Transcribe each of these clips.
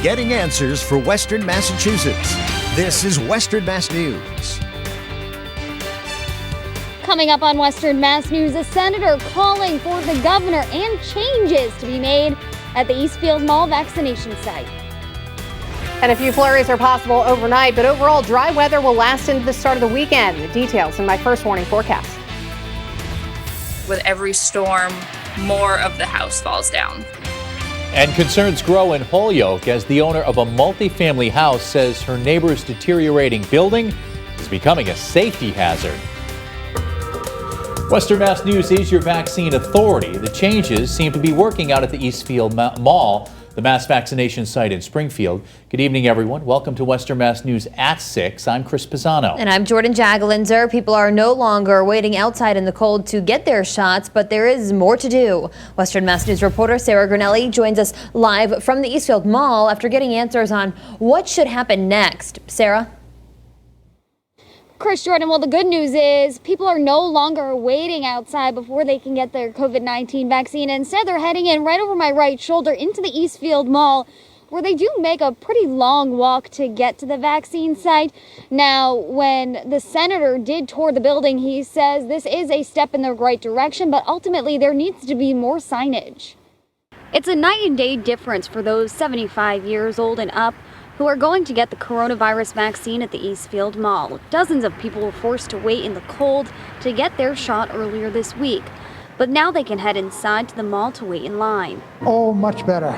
getting answers for Western Massachusetts. This is Western Mass News. Coming up on Western Mass News, a senator calling for the governor and changes to be made at the Eastfield Mall vaccination site. And a few flurries are possible overnight, but overall dry weather will last into the start of the weekend. The details in my first warning forecast. With every storm, more of the house falls down. And concerns grow in Holyoke as the owner of a multifamily house says her neighbor's deteriorating building is becoming a safety hazard. Western Mass News is your vaccine authority. The changes seem to be working out at the Eastfield Mall, the mass vaccination site in Springfield. Good evening, everyone. Welcome to Western Mass News at 6. I'm Chris Pisano. And I'm Jordyn Jaggelinzer. People are no longer waiting outside in the cold to get their shots, but there is more to do. Western Mass News reporter Sarah Grinelli joins us live from the Eastfield Mall after getting answers on what should happen next. Sarah? Chris, Jordyn, well, the good news is people are no longer waiting outside before they can get their COVID-19 vaccine. Instead, they're heading in right over my right shoulder into the Eastfield Mall, where they do make a pretty long walk to get to the vaccine site. Now, when the senator did tour the building, he says this is a step in the right direction, but ultimately there needs to be more signage. It's a night and day difference for those 75 years old and up who are going to get the coronavirus vaccine at the Eastfield Mall. Dozens of people were forced to wait in the cold to get their shot earlier this week. But now they can head inside to the mall to wait in line. Oh, much better.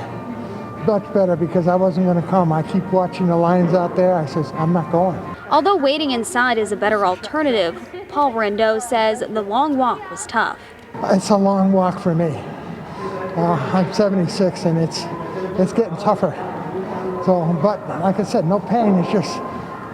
Much better, because I wasn't going to come. I keep watching the lines out there. I says, I'm not going. Although waiting inside is a better alternative, Paul Rendo says the long walk was tough. It's a long walk for me. I'm 76 and it's getting tougher. So, but like I said, no pain, it's just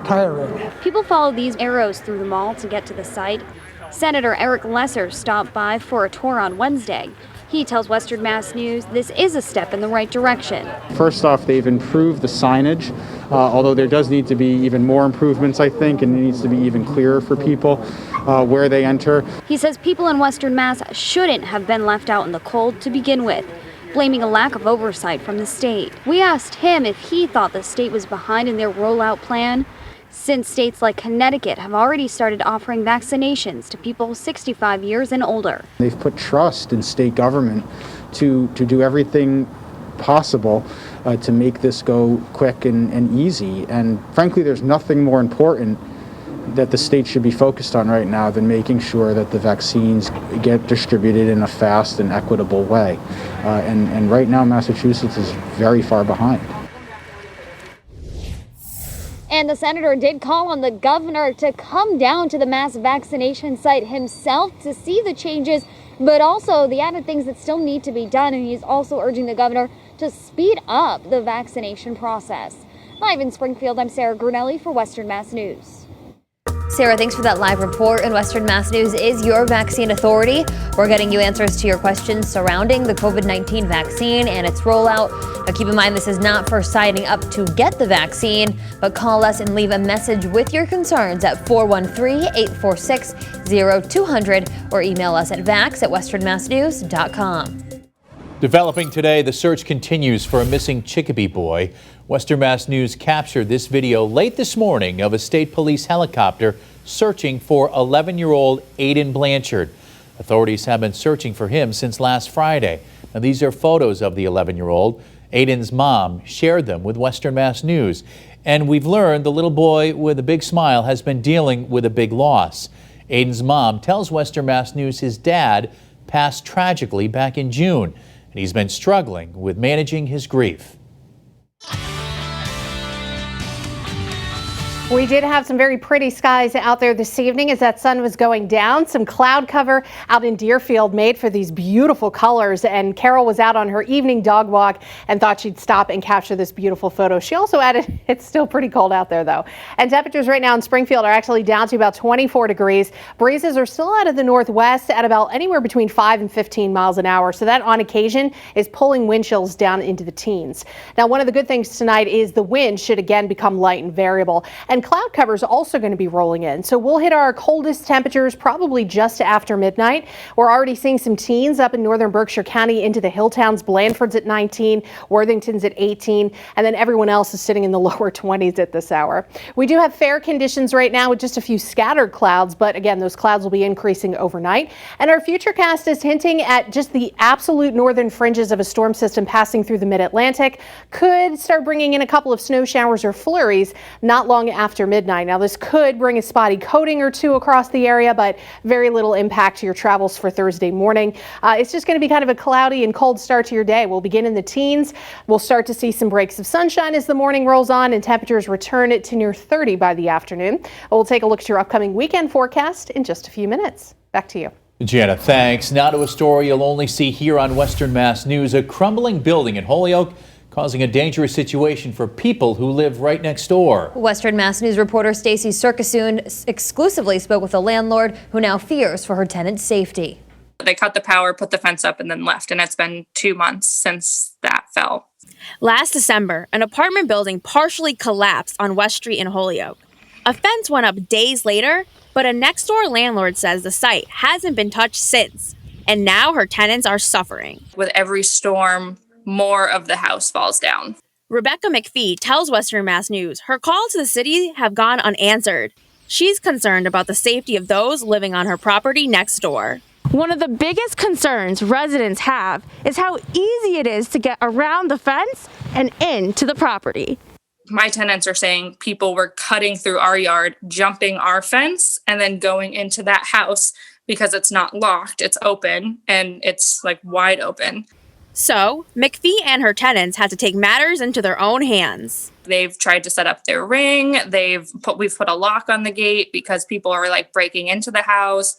tiring. People follow these arrows through the mall to get to the site. Senator Eric Lesser stopped by for a tour on Wednesday. He tells Western Mass News this is a step in the right direction. First off, they've improved the signage, although there does need to be even more improvements, I think, and it needs to be even clearer for people where they enter. He says people in Western Mass shouldn't have been left out in the cold to begin with, blaming a lack of oversight from the state. We asked him if he thought the state was behind in their rollout plan, since states like Connecticut have already started offering vaccinations to people 65 years and older. They've put trust in state government to do everything possible to make this go quick and easy. And frankly, there's nothing more important that the state should be focused on right now than making sure that the vaccines get distributed in a fast and equitable way. And right now, Massachusetts is very far behind. And the senator did call on the governor to come down to the mass vaccination site himself to see the changes, but also the added things that still need to be done. And he's also urging the governor to speed up the vaccination process. Live in Springfield, I'm Sarah Grinelli for Western Mass News. Sarah, thanks for that live report. And Western Mass News is your vaccine authority. We're getting you answers to your questions surrounding the COVID-19 vaccine and its rollout. Now, keep in mind, this is not for signing up to get the vaccine, but call us and leave a message with your concerns at 413-846-0200 or email us at vax@westernmassnews.com. Developing today, the search continues for a missing Chicopee boy. Western Mass News captured this video late this morning of a state police helicopter searching for 11-year-old Aiden Blanchard. Authorities have been searching for him since last Friday. Now, these are photos of the 11-year-old. Aiden's mom shared them with Western Mass News. And we've learned the little boy with a big smile has been dealing with a big loss. Aiden's mom tells Western Mass News his dad passed tragically back in June, and he's been struggling with managing his grief. We did have some very pretty skies out there this evening as that sun was going down. Some cloud cover out in Deerfield made for these beautiful colors. And Carol was out on her evening dog walk and thought she'd stop and capture this beautiful photo. She also added, it's still pretty cold out there though. And temperatures right now in Springfield are actually down to about 24 degrees. Breezes are still out of the northwest at about anywhere between 5 and 15 miles an hour. So that on occasion is pulling wind chills down into the teens. Now, one of the good things tonight is the wind should again become light and variable. And cloud cover is also going to be rolling in. So we'll hit our coldest temperatures probably just after midnight. We're already seeing some teens up in northern Berkshire County into the hill towns. Blandford's at 19, Worthington's at 18, and then everyone else is sitting in the lower 20s at this hour. We do have fair conditions right now with just a few scattered clouds, but again, those clouds will be increasing overnight. And our futurecast is hinting at just the absolute northern fringes of a storm system passing through the mid-Atlantic. Could start bringing in a couple of snow showers or flurries not long after midnight. Now, this could bring a spotty coating or two across the area, but very little impact to your travels for Thursday morning. It's just going to be kind of a cloudy and cold start to your day. We'll begin in the teens. We'll start to see some breaks of sunshine as the morning rolls on and temperatures return to near 30 by the afternoon. We'll take a look at your upcoming weekend forecast in just a few minutes. Back to you. Janna, thanks. Now to a story you'll only see here on Western Mass News. A crumbling building in Holyoke causing a dangerous situation for people who live right next door. Western Mass News reporter Stacy Sequestration exclusively spoke with a landlord who now fears for her tenant's safety. They cut the power, put the fence up, and then left, and it's been 2 months since that fell. Last December, an apartment building partially collapsed on West Street in Holyoke. A fence went up days later, but a next-door landlord says the site hasn't been touched since, and now her tenants are suffering. With every storm, more of the house falls down. Rebecca McPhee tells Western Mass News her calls to the city have gone unanswered. She's concerned about the safety of those living on her property next door. One of the biggest concerns residents have is how easy it is to get around the fence and into the property. My tenants are saying people were cutting through our yard, jumping our fence, and then going into that house because it's not locked, it's open, and it's like wide open. So, McPhee and her tenants had to take matters into their own hands. They've tried to set up their ring. We've put a lock on the gate because people are like breaking into the house.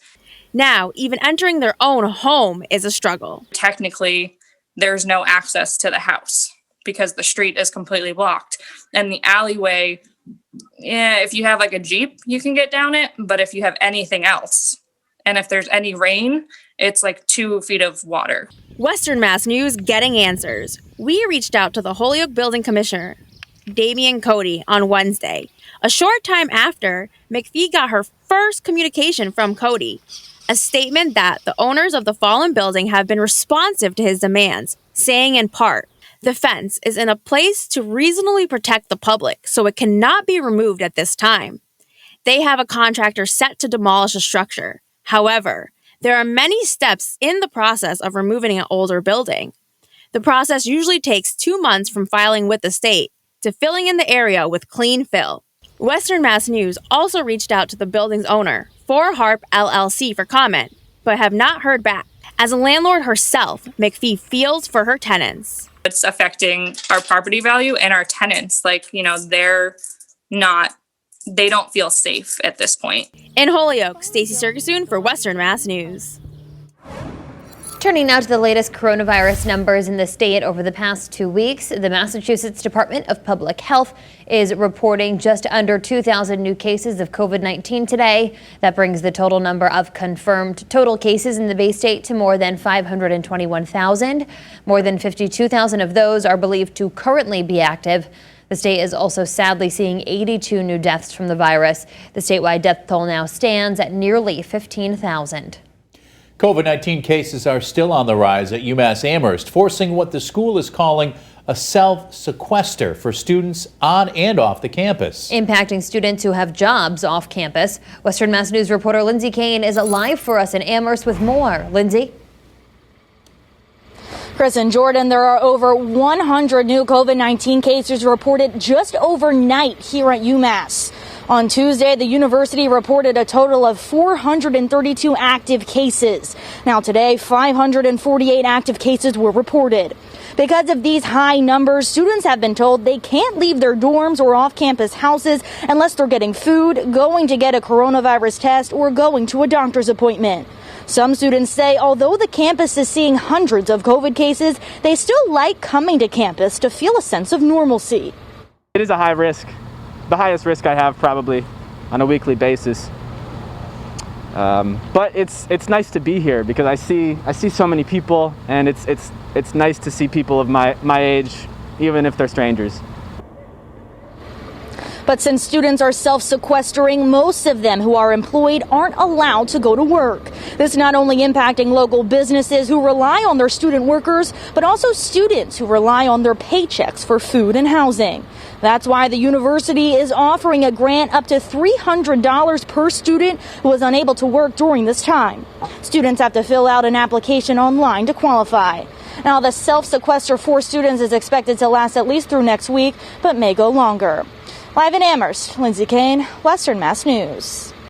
Now, even entering their own home is a struggle. Technically, there's no access to the house because the street is completely blocked. And the alleyway, if you have like a Jeep, you can get down it. But if you have anything else, and if there's any rain, it's like 2 feet of water. Western Mass News getting answers. We reached out to the Holyoke Building Commissioner, Damian Cody, on Wednesday. A short time after, McPhee got her first communication from Cody, a statement that the owners of the fallen building have been responsive to his demands, saying in part, the fence is in a place to reasonably protect the public, so it cannot be removed at this time. They have a contractor set to demolish a structure. However, there are many steps in the process of removing an older building. The process usually takes 2 months from filing with the state to filling in the area with clean fill. Western Mass News also reached out to the building's owner, 4 Harp LLC, for comment, but have not heard back. As a landlord herself, McPhee feels for her tenants. It's affecting our property value and our tenants. They don't feel safe at this point. In Holyoke, Stacy Sequestration for Western Mass News. Turning now to the latest coronavirus numbers in the state over the past 2 weeks, the Massachusetts Department of Public Health is reporting just under 2,000 new cases of COVID-19 today. That brings the total number of confirmed total cases in the Bay State to more than 521,000. More than 52,000 of those are believed to currently be active. The state is also sadly seeing 82 new deaths from the virus. The statewide death toll now stands at nearly 15,000. COVID-19 cases are still on the rise at UMass Amherst, forcing what the school is calling a self-sequester for students on and off the campus. Impacting students who have jobs off campus. Western Mass News reporter Lindsay Kane is live for us in Amherst with more. Lindsay? Chris and Jordyn, there are over 100 new COVID-19 cases reported just overnight here at UMass. On Tuesday, the university reported a total of 432 active cases. Now today, 548 active cases were reported. Because of these high numbers, students have been told they can't leave their dorms or off-campus houses unless they're getting food, going to get a coronavirus test, or going to a doctor's appointment. Some students say although the campus is seeing hundreds of COVID cases, they still like coming to campus to feel a sense of normalcy. It is a high risk, the highest risk I have probably on a weekly basis. But it's nice to be here because I see so many people, and it's nice to see people of my age, even if they're strangers. But since students are self-sequestering, most of them who are employed aren't allowed to go to work. This not only impacting local businesses who rely on their student workers, but also students who rely on their paychecks for food and housing. That's why the university is offering a grant up to $300 per student who is unable to work during this time. Students have to fill out an application online to qualify. Now, the self-sequester for students is expected to last at least through next week, but may go longer. Live in Amherst, Lindsay Kane, Western Mass News.